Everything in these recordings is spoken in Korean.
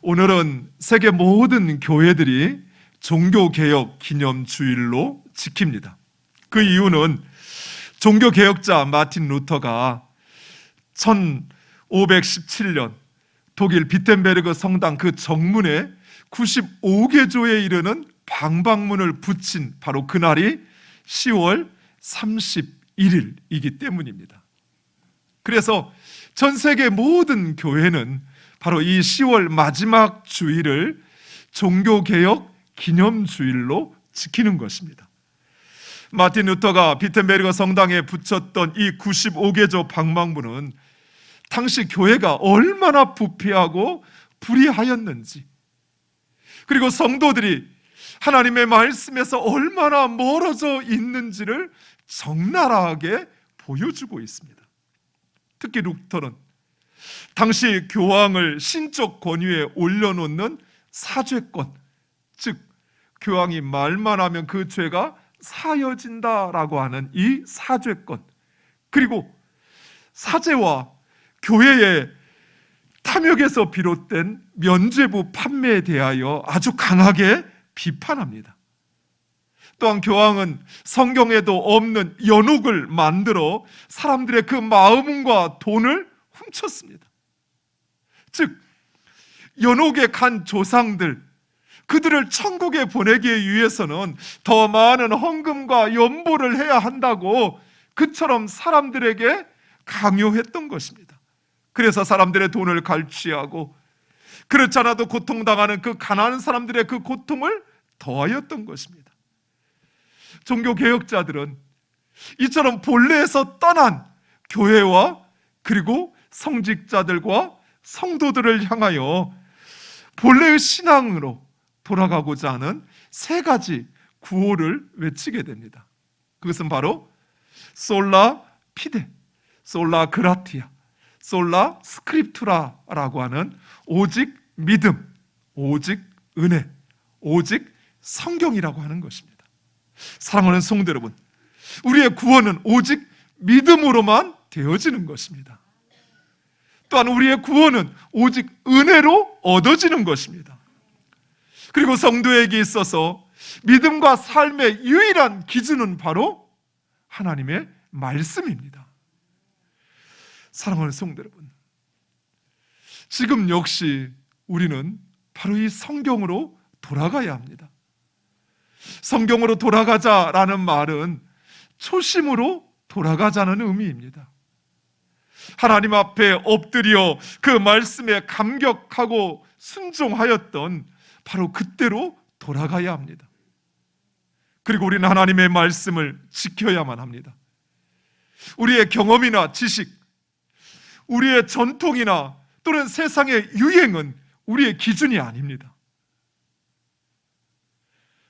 오늘은 세계 모든 교회들이 종교개혁 기념주일로 지킵니다. 그 이유는 종교개혁자 마틴 루터가 1517년 독일 비텐베르그 성당 그 정문에 95개조에 이르는 방방문을 붙인 바로 그날이 10월 31일이기 때문입니다. 그래서 전 세계 모든 교회는 바로 이 10월 마지막 주일을 종교개혁 기념주일로 지키는 것입니다. 마틴 루터가 비텐베르그 성당에 붙였던 이 95개조 방방문은 당시 교회가 얼마나 부패하고 불의하였는지, 그리고 성도들이 하나님의 말씀에서 얼마나 멀어져 있는지를 적나라하게 보여주고 있습니다. 특히 루터는 당시 교황을 신적 권위에 올려놓는 사죄권, 즉 교황이 말만 하면 그 죄가 사여진다라고 하는 이 사죄권, 그리고 사제와 교회의 탐욕에서 비롯된 면죄부 판매에 대하여 아주 강하게 비판합니다. 또한 교황은 성경에도 없는 연옥을 만들어 사람들의 그 마음과 돈을 훔쳤습니다. 즉 연옥에 간 조상들, 그들을 천국에 보내기 위해서는 더 많은 헌금과 연보를 해야 한다고 그처럼 사람들에게 강요했던 것입니다. 그래서 사람들의 돈을 갈취하고 그렇지 않아도 고통당하는 그 가난한 사람들의 그 고통을 더하였던 것입니다. 종교개혁자들은 이처럼 본래에서 떠난 교회와 그리고 성직자들과 성도들을 향하여 본래의 신앙으로 돌아가고자 하는 세 가지 구호를 외치게 됩니다. 그것은 바로 솔라 피데, 솔라 그라티아, 솔라 스크립투라라고 하는 오직 믿음, 오직 은혜, 오직 성경이라고 하는 것입니다. 사랑하는 성도 여러분, 우리의 구원은 오직 믿음으로만 되어지는 것입니다. 또한 우리의 구원은 오직 은혜로 얻어지는 것입니다. 그리고 성도에게 있어서 믿음과 삶의 유일한 기준은 바로 하나님의 말씀입니다. 사랑하는 성도 여러분, 지금 역시 우리는 바로 이 성경으로 돌아가야 합니다. 성경으로 돌아가자라는 말은 초심으로 돌아가자는 의미입니다. 하나님 앞에 엎드려 그 말씀에 감격하고 순종하였던 바로 그때로 돌아가야 합니다. 그리고 우리는 하나님의 말씀을 지켜야만 합니다. 우리의 경험이나 지식, 우리의 전통이나 또는 세상의 유행은 우리의 기준이 아닙니다.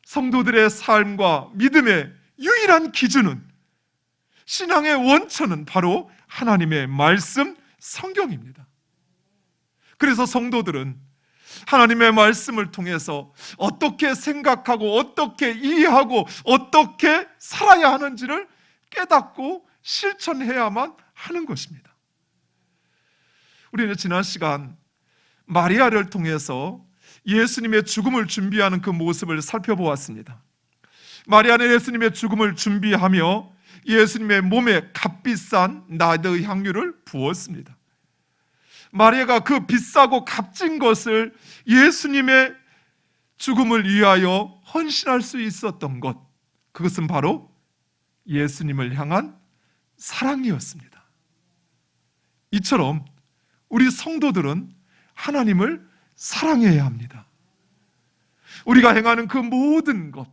성도들의 삶과 믿음의 유일한 기준은, 신앙의 원천은 바로 하나님의 말씀, 성경입니다. 그래서 성도들은 하나님의 말씀을 통해서 어떻게 생각하고 어떻게 이해하고 어떻게 살아야 하는지를 깨닫고 실천해야만 하는 것입니다. 우리는 지난 시간 마리아를 통해서 예수님의 죽음을 준비하는 그 모습을 살펴보았습니다. 마리아는 예수님의 죽음을 준비하며 예수님의 몸에 값비싼 나드 향유를 부었습니다. 마리아가 그 비싸고 값진 것을 예수님의 죽음을 위하여 헌신할 수 있었던 것, 그것은 바로 예수님을 향한 사랑이었습니다. 이처럼 우리 성도들은 하나님을 사랑해야 합니다. 우리가 행하는 그 모든 것,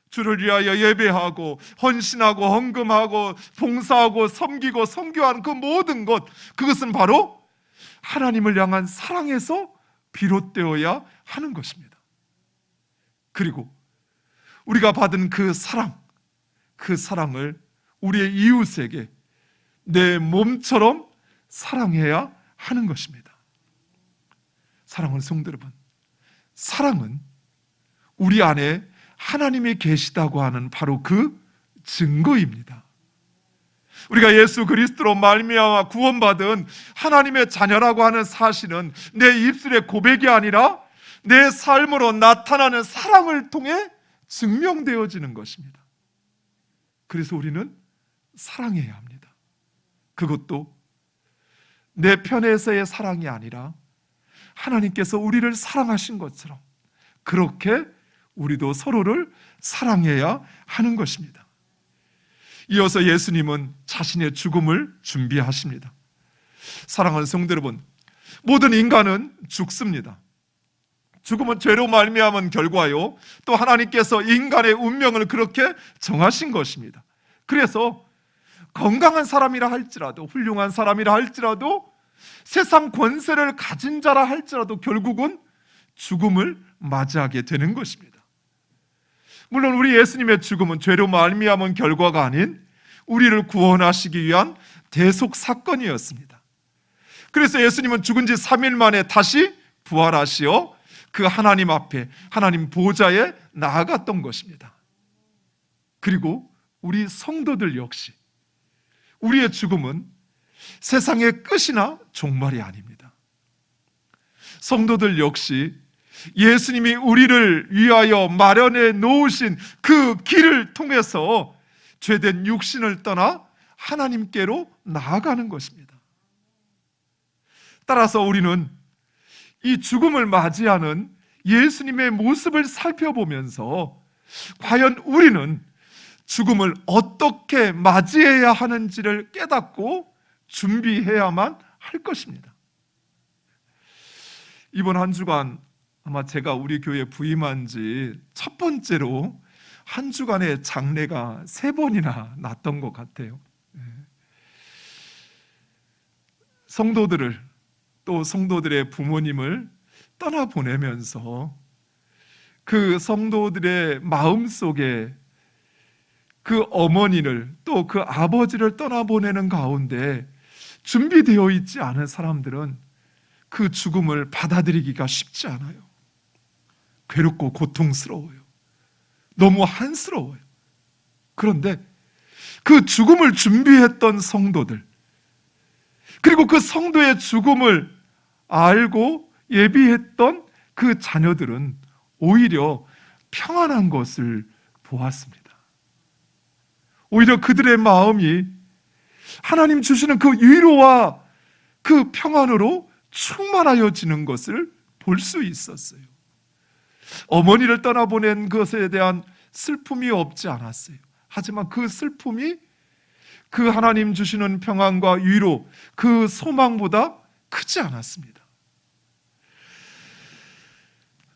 주를 위하여 예배하고 헌신하고 헌금하고 봉사하고 섬기고 선교하는 그 모든 것, 그것은 바로 하나님을 향한 사랑에서 비롯되어야 하는 것입니다. 그리고 우리가 받은 그 사랑을 우리의 이웃에게 내 몸처럼 사랑해야 하는 것입니다. 사랑하는 성도 여러분, 사랑은 우리 안에 하나님이 계시다고 하는 바로 그 증거입니다. 우리가 예수 그리스도로 말미암아 구원받은 하나님의 자녀라고 하는 사실은 내 입술의 고백이 아니라 내 삶으로 나타나는 사랑을 통해 증명되어지는 것입니다. 그래서 우리는 사랑해야 합니다. 그것도 내 편에서의 사랑이 아니라 하나님께서 우리를 사랑하신 것처럼 그렇게 우리도 서로를 사랑해야 하는 것입니다. 이어서 예수님은 자신의 죽음을 준비하십니다. 사랑하는 성도 여러분, 모든 인간은 죽습니다. 죽음은 죄로 말미암은 결과요, 또 하나님께서 인간의 운명을 그렇게 정하신 것입니다. 그래서 건강한 사람이라 할지라도, 훌륭한 사람이라 할지라도, 세상 권세를 가진 자라 할지라도 결국은 죽음을 맞이하게 되는 것입니다. 물론 우리 예수님의 죽음은 죄로 말미암은 결과가 아닌 우리를 구원하시기 위한 대속 사건이었습니다. 그래서 예수님은 죽은 지 3일 만에 다시 부활하시어 그 하나님 앞에, 하나님 보좌에 나아갔던 것입니다. 그리고 우리 성도들 역시 우리의 죽음은 세상의 끝이나 종말이 아닙니다. 성도들 역시 예수님이 우리를 위하여 마련해 놓으신 그 길을 통해서 죄된 육신을 떠나 하나님께로 나아가는 것입니다. 따라서 우리는 이 죽음을 맞이하는 예수님의 모습을 살펴보면서 과연 우리는 죽음을 어떻게 맞이해야 하는지를 깨닫고 준비해야만 할 것입니다. 이번 한 주간 아마 제가 우리 교회에 부임한 지 첫 번째로 한 주간의 장례가 3번이나 났던 것 같아요. 성도들을, 또 성도들의 부모님을 떠나보내면서 그 성도들의 마음속에 그 어머니를, 또 그 아버지를 떠나보내는 가운데 준비되어 있지 않은 사람들은 그 죽음을 받아들이기가 쉽지 않아요. 괴롭고 고통스러워요. 너무 한스러워요. 그런데 그 죽음을 준비했던 성도들, 그리고 그 성도의 죽음을 알고 예비했던 그 자녀들은 오히려 평안한 것을 보았습니다. 오히려 그들의 마음이 하나님 주시는 그 위로와 그 평안으로 충만하여지는 것을 볼 수 있었어요. 어머니를 떠나보낸 것에 대한 슬픔이 없지 않았어요. 하지만 그 슬픔이 그 하나님 주시는 평안과 위로, 그 소망보다 크지 않았습니다.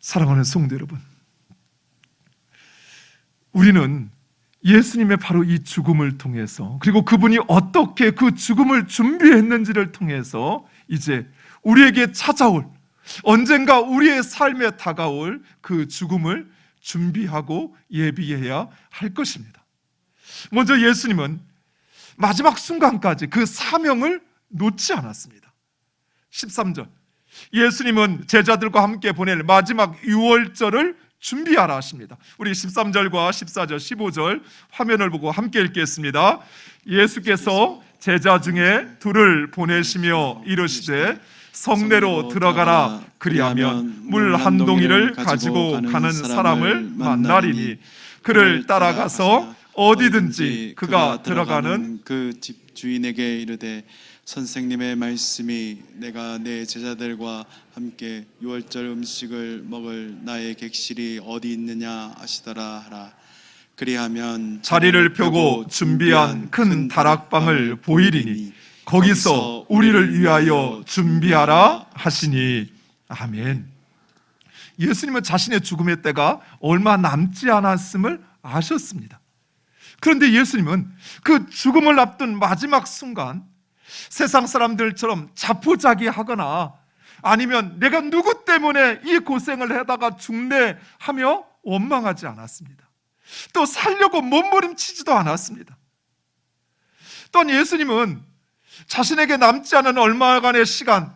사랑하는 성도 여러분, 우리는 예수님의 바로 이 죽음을 통해서, 그리고 그분이 어떻게 그 죽음을 준비했는지를 통해서 이제 우리에게 찾아올, 언젠가 우리의 삶에 다가올 그 죽음을 준비하고 예비해야 할 것입니다. 먼저 예수님은 마지막 순간까지 그 사명을 놓지 않았습니다. 13절, 예수님은 제자들과 함께 보낼 마지막 유월절을 준비하라 하십니다. 우리 13절과 14절, 15절 화면을 보고 함께 읽겠습니다. 예수께서 제자 중에 둘을 보내시며 이르시되 성내로 들어가라. 그리하면 물 한 동이를 가지고 가는 사람을 만나리니 그를 따라가서 어디든지 그가 들어가는 그 집 주인에게 이르되 선생님의 말씀이 내가 내 제자들과 함께 유월절 음식을 먹을 나의 객실이 어디 있느냐 하시더라 하라. 그리하면 자리를 펴고 준비한 큰 다락방을 보이리니 거기서 우리를 위하여 준비하라 하시니. 아멘. 예수님은 자신의 죽음의 때가 얼마 남지 않았음을 아셨습니다. 그런데 예수님은 그 죽음을 앞둔 마지막 순간 세상 사람들처럼 자포자기하거나 아니면 내가 누구 때문에 이 고생을 하다가 죽네 하며 원망하지 않았습니다. 또 살려고 몸부림치지도 않았습니다. 또한 예수님은 자신에게 남지 않은 얼마간의 시간,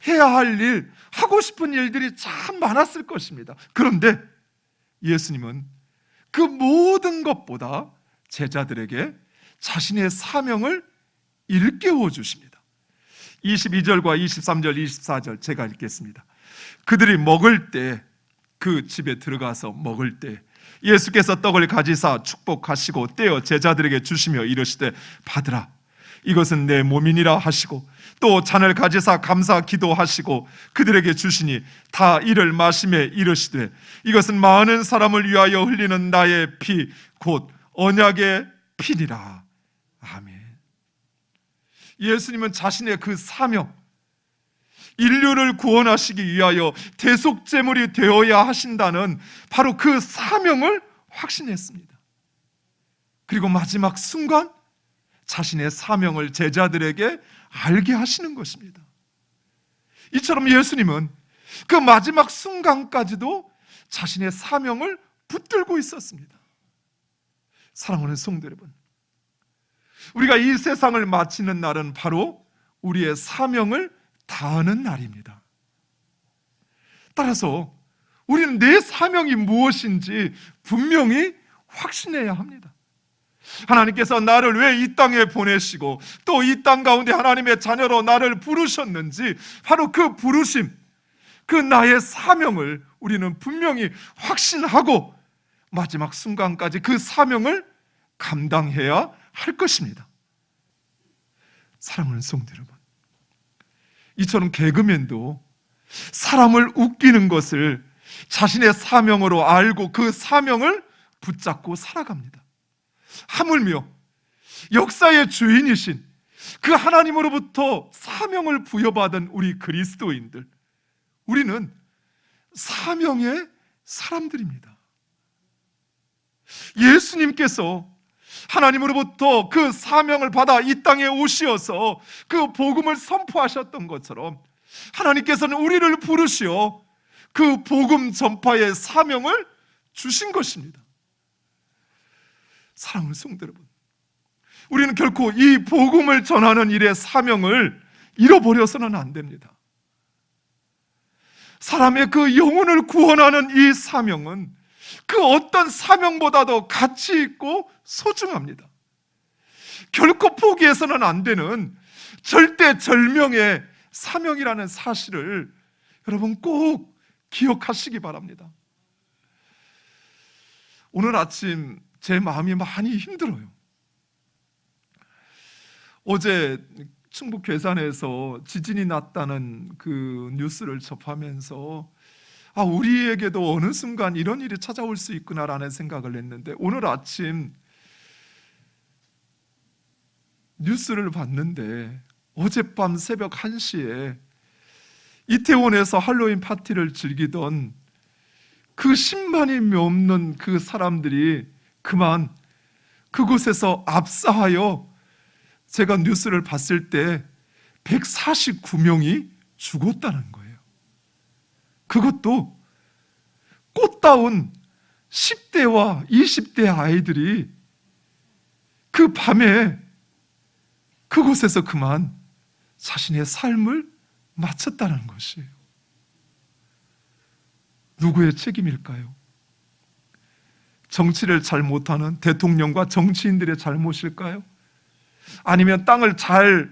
해야 할 일, 하고 싶은 일들이 참 많았을 것입니다. 그런데 예수님은 그 모든 것보다 제자들에게 자신의 사명을 일깨워 주십니다. 22절과 23절, 24절 제가 읽겠습니다. 그들이 먹을 때, 그 집에 들어가서 먹을 때 예수께서 떡을 가지사 축복하시고 떼어 제자들에게 주시며 이르시되 받으라, 이것은 내 몸이니라 하시고, 또 잔을 가지사 감사 기도하시고 그들에게 주시니 다 이를 마시매 이르시되 이것은 많은 사람을 위하여 흘리는 나의 피 곧 언약의 피니라. 아멘. 예수님은 자신의 그 사명, 인류를 구원하시기 위하여 대속제물이 되어야 하신다는 바로 그 사명을 확신했습니다. 그리고 마지막 순간 자신의 사명을 제자들에게 알게 하시는 것입니다. 이처럼 예수님은 그 마지막 순간까지도 자신의 사명을 붙들고 있었습니다. 사랑하는 성도 여러분, 우리가 이 세상을 마치는 날은 바로 우리의 사명을 다하는 날입니다. 따라서 우리는 내 사명이 무엇인지 분명히 확신해야 합니다. 하나님께서 나를 왜 이 땅에 보내시고 또 이 땅 가운데 하나님의 자녀로 나를 부르셨는지, 바로 그 부르심, 그 나의 사명을 우리는 분명히 확신하고 마지막 순간까지 그 사명을 감당해야 할 것입니다. 사랑하는 성도 여러분, 이처럼 개그맨도 사람을 웃기는 것을 자신의 사명으로 알고 그 사명을 붙잡고 살아갑니다. 하물며 역사의 주인이신 그 하나님으로부터 사명을 부여받은 우리 그리스도인들, 우리는 사명의 사람들입니다. 예수님께서 하나님으로부터 그 사명을 받아 이 땅에 오시어서 그 복음을 선포하셨던 것처럼 하나님께서는 우리를 부르시어 그 복음 전파의 사명을 주신 것입니다. 사랑하는 성도 여러분, 우리는 결코 이 복음을 전하는 일의 사명을 잃어버려서는 안 됩니다. 사람의 그 영혼을 구원하는 이 사명은 그 어떤 사명보다도 가치 있고 소중합니다. 결코 포기해서는 안 되는 절대절명의 사명이라는 사실을 여러분 꼭 기억하시기 바랍니다. 오늘 아침 제 마음이 많이 힘들어요. 어제 충북 괴산에서 지진이 났다는 그 뉴스를 접하면서 우리에게도 어느 순간 이런 일이 찾아올 수 있구나라는 생각을 했는데, 오늘 아침 뉴스를 봤는데 어젯밤 새벽 1시에 이태원에서 할로윈 파티를 즐기던 그 10만이 넘는 그 사람들이 그만 그곳에서 압사하여, 제가 뉴스를 봤을 때 149명이 죽었다는 거예요. 그것도 꽃다운 10대와 20대 아이들이 그 밤에 그곳에서 그만 자신의 삶을 마쳤다는 것이에요. 누구의 책임일까요? 정치를 잘 못하는 대통령과 정치인들의 잘못일까요? 아니면 땅을 잘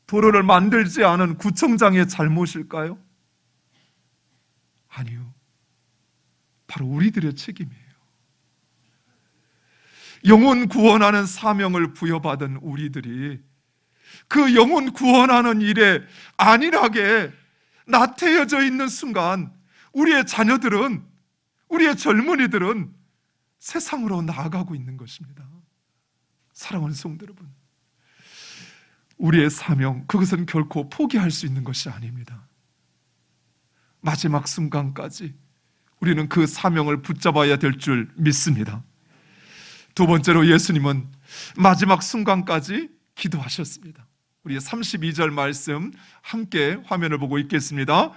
도로를 만들지 않은 구청장의 잘못일까요? 아니요, 바로 우리들의 책임이에요. 영혼 구원하는 사명을 부여받은 우리들이 그 영혼 구원하는 일에 안일하게 나태해져 있는 순간, 우리의 자녀들은, 우리의 젊은이들은 세상으로 나아가고 있는 것입니다. 사랑하는 성도 여러분, 우리의 사명, 그것은 결코 포기할 수 있는 것이 아닙니다. 마지막 순간까지 우리는 그 사명을 붙잡아야 될 줄 믿습니다. 두 번째로 예수님은 마지막 순간까지 기도하셨습니다. 우리 32절 말씀 함께 화면을 보고 읽겠습니다.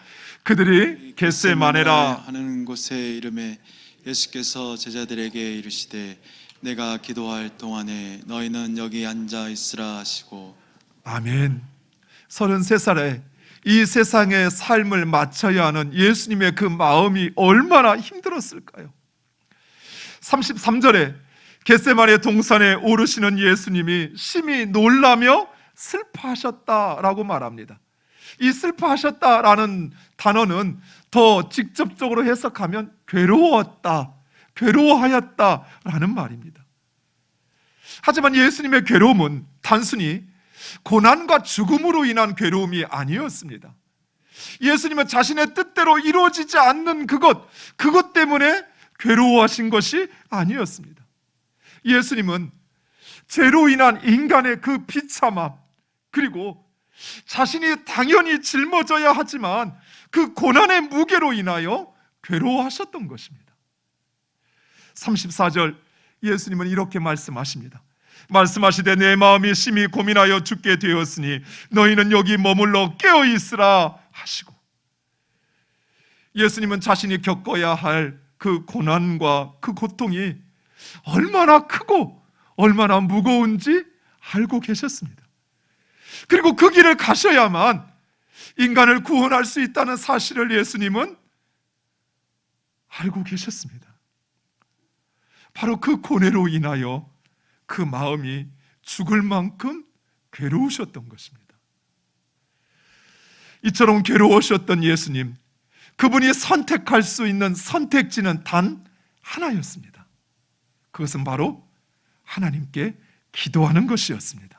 그들이 겟세마네라 하는 곳에 이름에 예수께서 제자들에게 이르시되 내가 기도할 동안에 너희는 여기 앉아 있으라 하시고. 아멘. 33살에 이 세상의 삶을 마쳐야 하는 예수님의 그 마음이 얼마나 힘들었을까요? 33절에 겟세마네 동산에 오르시는 예수님이 심히 놀라며 슬퍼하셨다라고 말합니다. 이 슬퍼하셨다라는 단어는 더 직접적으로 해석하면 괴로웠다, 괴로워하였다라는 말입니다. 하지만 예수님의 괴로움은 단순히 고난과 죽음으로 인한 괴로움이 아니었습니다. 예수님은 자신의 뜻대로 이루어지지 않는 그것 때문에 괴로워하신 것이 아니었습니다. 예수님은 죄로 인한 인간의 그 비참함, 그리고 자신이 당연히 짊어져야 하지만 그 고난의 무게로 인하여 괴로워하셨던 것입니다. 34절 예수님은 이렇게 말씀하십니다. 말씀하시되 내 마음이 심히 고민하여 죽게 되었으니 너희는 여기 머물러 깨어 있으라 하시고, 예수님은 자신이 겪어야 할 그 고난과 그 고통이 얼마나 크고 얼마나 무거운지 알고 계셨습니다. 그리고 그 길을 가셔야만 인간을 구원할 수 있다는 사실을 예수님은 알고 계셨습니다. 바로 그 고뇌로 인하여 그 마음이 죽을 만큼 괴로우셨던 것입니다. 이처럼 괴로우셨던 예수님, 그분이 선택할 수 있는 선택지는 단 하나였습니다. 그것은 바로 하나님께 기도하는 것이었습니다.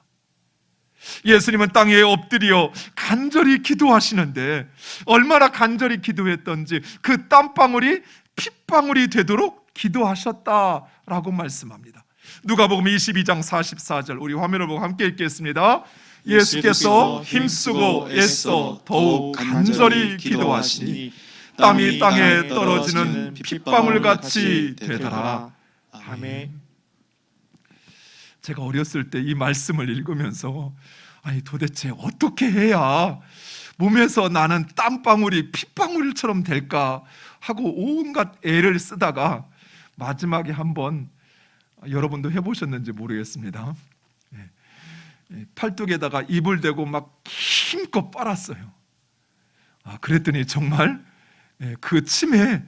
예수님은 땅에 엎드려 간절히 기도하시는데 얼마나 간절히 기도했던지 그 땀방울이 핏방울이 되도록 기도하셨다라고 말씀합니다. 누가복음 22장 44절, 우리 화면을 보고 함께 읽겠습니다. 예수께서 힘쓰고 애써 더욱 간절히 기도하시니 땀이 땅에 떨어지는 핏방울같이 되더라. 아멘. 제가 어렸을 때 이 말씀을 읽으면서 아니 도대체 어떻게 해야 몸에서 나는 땀방울이 핏방울처럼 될까 하고 온갖 애를 쓰다가 마지막에 한번, 여러분도 해보셨는지 모르겠습니다, 팔뚝에다가 이불 대고 막 힘껏 빨았어요. 그랬더니 정말 그 침에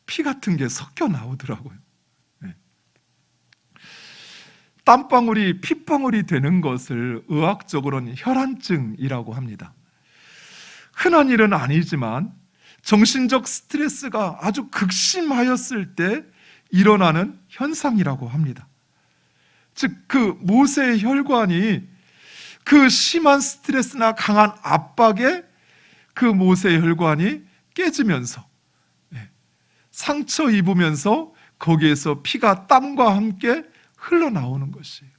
피 같은 게 섞여 나오더라고요. 땀방울이 핏방울이 되는 것을 의학적으로는 혈안증이라고 합니다. 흔한 일은 아니지만 정신적 스트레스가 아주 극심하였을 때 일어나는 현상이라고 합니다. 즉, 그 모세의 혈관이 그 심한 스트레스나 강한 압박에 그 모세의 혈관이 깨지면서 상처 입으면서 거기에서 피가 땀과 함께 흘러나오는 것이에요.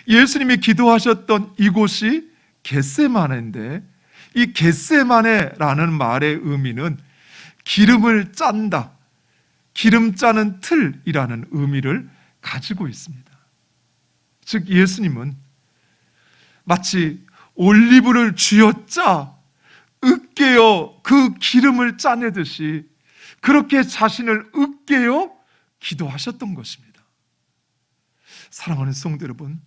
예수님이 기도하셨던 이곳이 겟세마네인데, 이 겟세마네라는 말의 의미는 기름을 짠다, 기름 짜는 틀이라는 의미를 가지고 있습니다. 즉 예수님은 마치 올리브를 쥐어짜 으깨어 그 기름을 짜내듯이 그렇게 자신을 으깨어 기도하셨던 것입니다. 사랑하는 성도 여러분,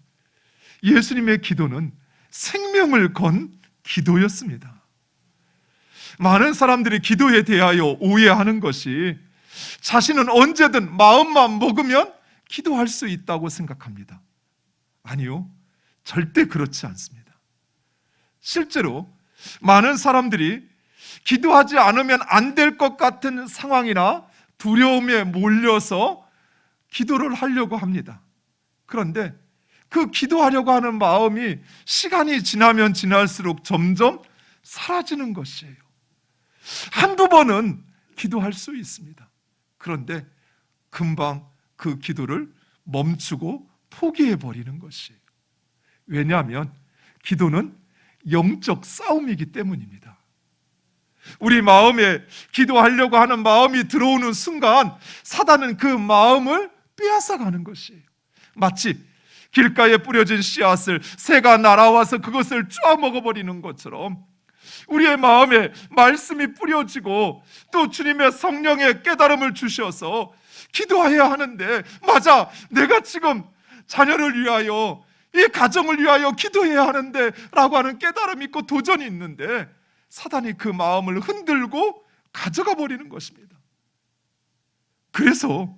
예수님의 기도는 생명을 건 기도였습니다. 많은 사람들이 기도에 대하여 오해하는 것이 자신은 언제든 마음만 먹으면 기도할 수 있다고 생각합니다. 아니요, 절대 그렇지 않습니다. 실제로 많은 사람들이 기도하지 않으면 안 될 것 같은 상황이나 두려움에 몰려서 기도를 하려고 합니다. 그런데 그 기도하려고 하는 마음이 시간이 지나면 지날수록 점점 사라지는 것이에요. 한두 번은 기도할 수 있습니다. 그런데 금방 그 기도를 멈추고 포기해버리는 것이에요. 왜냐하면 기도는 영적 싸움이기 때문입니다. 우리 마음에 기도하려고 하는 마음이 들어오는 순간 사단은 그 마음을 빼앗아가는 것이에요. 마치 길가에 뿌려진 씨앗을 새가 날아와서 그것을 쪼아 먹어버리는 것처럼 우리의 마음에 말씀이 뿌려지고 또 주님의 성령의 깨달음을 주셔서 기도해야 하는데, 맞아, 내가 지금 자녀를 위하여, 이 가정을 위하여 기도해야 하는데 라고 하는 깨달음이 있고 도전이 있는데 사단이 그 마음을 흔들고 가져가 버리는 것입니다. 그래서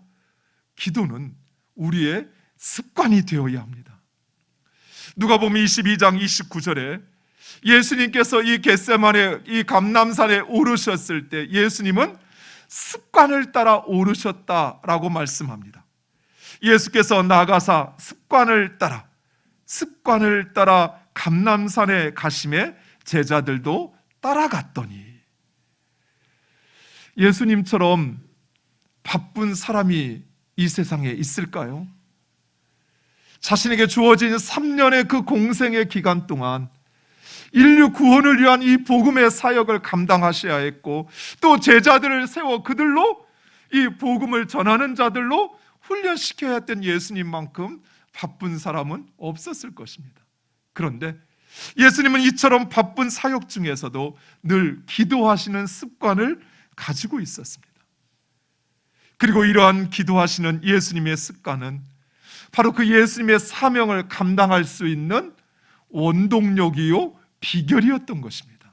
기도는 우리의 습관이 되어야 합니다. 누가복음 22장 29절에 예수님께서 이 겟세마네 이 감람산에 오르셨을 때 예수님은 습관을 따라 오르셨다라고 말씀합니다. 예수께서 나가사 습관을 따라 감람산에 가심에 제자들도 따라갔더니, 예수님처럼 바쁜 사람이 이 세상에 있을까요? 자신에게 주어진 3년의 그 공생의 기간 동안 인류 구원을 위한 이 복음의 사역을 감당하셔야 했고, 또 제자들을 세워 그들로 이 복음을 전하는 자들로 훈련시켜야 했던 예수님만큼 바쁜 사람은 없었을 것입니다. 그런데 예수님은 이처럼 바쁜 사역 중에서도 늘 기도하시는 습관을 가지고 있었습니다. 그리고 이러한 기도하시는 예수님의 습관은 바로 그 예수님의 사명을 감당할 수 있는 원동력이요 비결이었던 것입니다.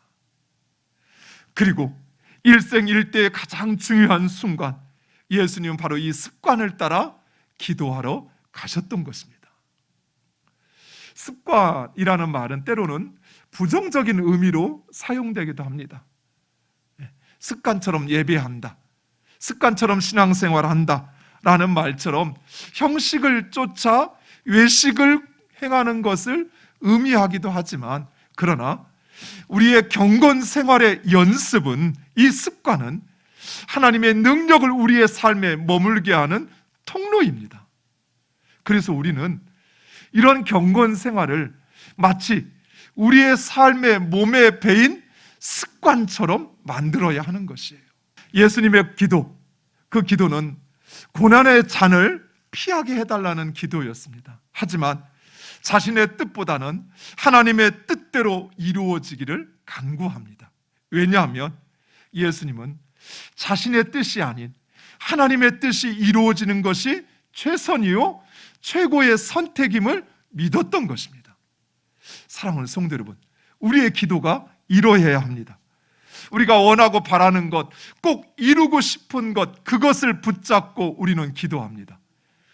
그리고 일생일대의 가장 중요한 순간, 예수님은 바로 이 습관을 따라 기도하러 가셨던 것입니다. 습관이라는 말은 때로는 부정적인 의미로 사용되기도 합니다. 습관처럼 예배한다, 습관처럼 신앙생활한다 라는 말처럼 형식을 쫓아 외식을 행하는 것을 의미하기도 하지만, 그러나 우리의 경건 생활의 연습은, 이 습관은 하나님의 능력을 우리의 삶에 머물게 하는 통로입니다. 그래서 우리는 이런 경건 생활을 마치 우리의 삶의 몸에 배인 습관처럼 만들어야 하는 것이에요. 예수님의 기도, 그 기도는 고난의 잔을 피하게 해달라는 기도였습니다. 하지만 자신의 뜻보다는 하나님의 뜻대로 이루어지기를 간구합니다. 왜냐하면 예수님은 자신의 뜻이 아닌 하나님의 뜻이 이루어지는 것이 최선이요 최고의 선택임을 믿었던 것입니다. 사랑하는 성도 여러분, 우리의 기도가 이러해야 합니다. 우리가 원하고 바라는 것, 꼭 이루고 싶은 것, 그것을 붙잡고 우리는 기도합니다.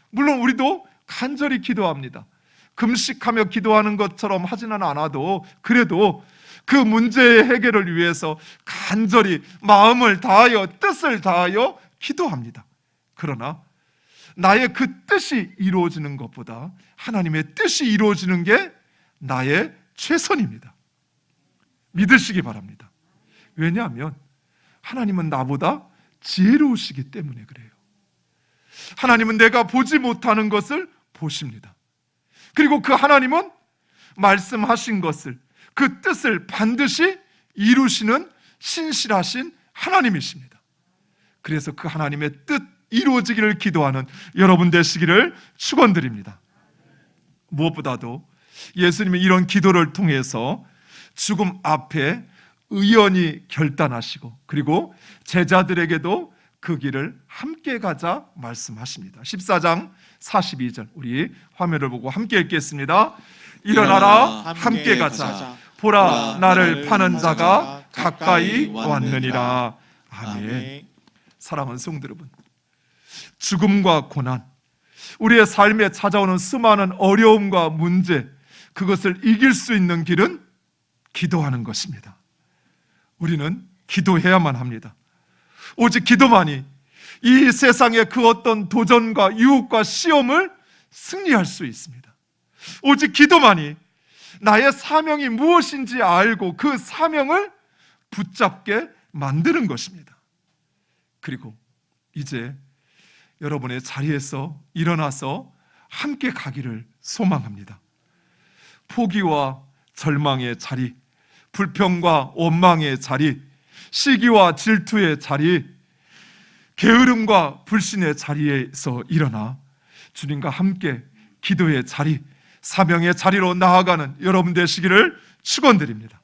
물론 우리도 간절히 기도합니다. 금식하며 기도하는 것처럼 하지는 않아도 그래도 그 문제의 해결을 위해서 간절히 마음을 다하여 뜻을 다하여 기도합니다. 그러나 나의 그 뜻이 이루어지는 것보다 하나님의 뜻이 이루어지는 게 나의 최선입니다. 믿으시기 바랍니다. 왜냐하면 하나님은 나보다 지혜로우시기 때문에 그래요. 하나님은 내가 보지 못하는 것을 보십니다. 그리고 그 하나님은 말씀하신 것을, 그 뜻을 반드시 이루시는 신실하신 하나님이십니다. 그래서 그 하나님의 뜻 이루어지기를 기도하는 여러분 되시기를 축원드립니다. 무엇보다도 예수님이 이런 기도를 통해서 죽음 앞에 의연히 결단하시고, 그리고 제자들에게도 그 길을 함께 가자 말씀하십니다. 14장 42절 우리 화면을 보고 함께 읽겠습니다. 일어나라 함께 가자. 보라 나를 파는 자가 가까이 왔느니라. 아멘. 사랑하는 성도 여러분, 죽음과 고난, 우리의 삶에 찾아오는 수많은 어려움과 문제, 그것을 이길 수 있는 길은 기도하는 것입니다. 우리는 기도해야만 합니다. 오직 기도만이 이 세상의 그 어떤 도전과 유혹과 시험을 승리할 수 있습니다. 오직 기도만이 나의 사명이 무엇인지 알고 그 사명을 붙잡게 만드는 것입니다. 그리고 이제 여러분의 자리에서 일어나서 함께 가기를 소망합니다. 포기와 절망의 자리, 불평과 원망의 자리, 시기와 질투의 자리, 게으름과 불신의 자리에서 일어나 주님과 함께 기도의 자리, 사명의 자리로 나아가는 여러분 되시기를 축원드립니다.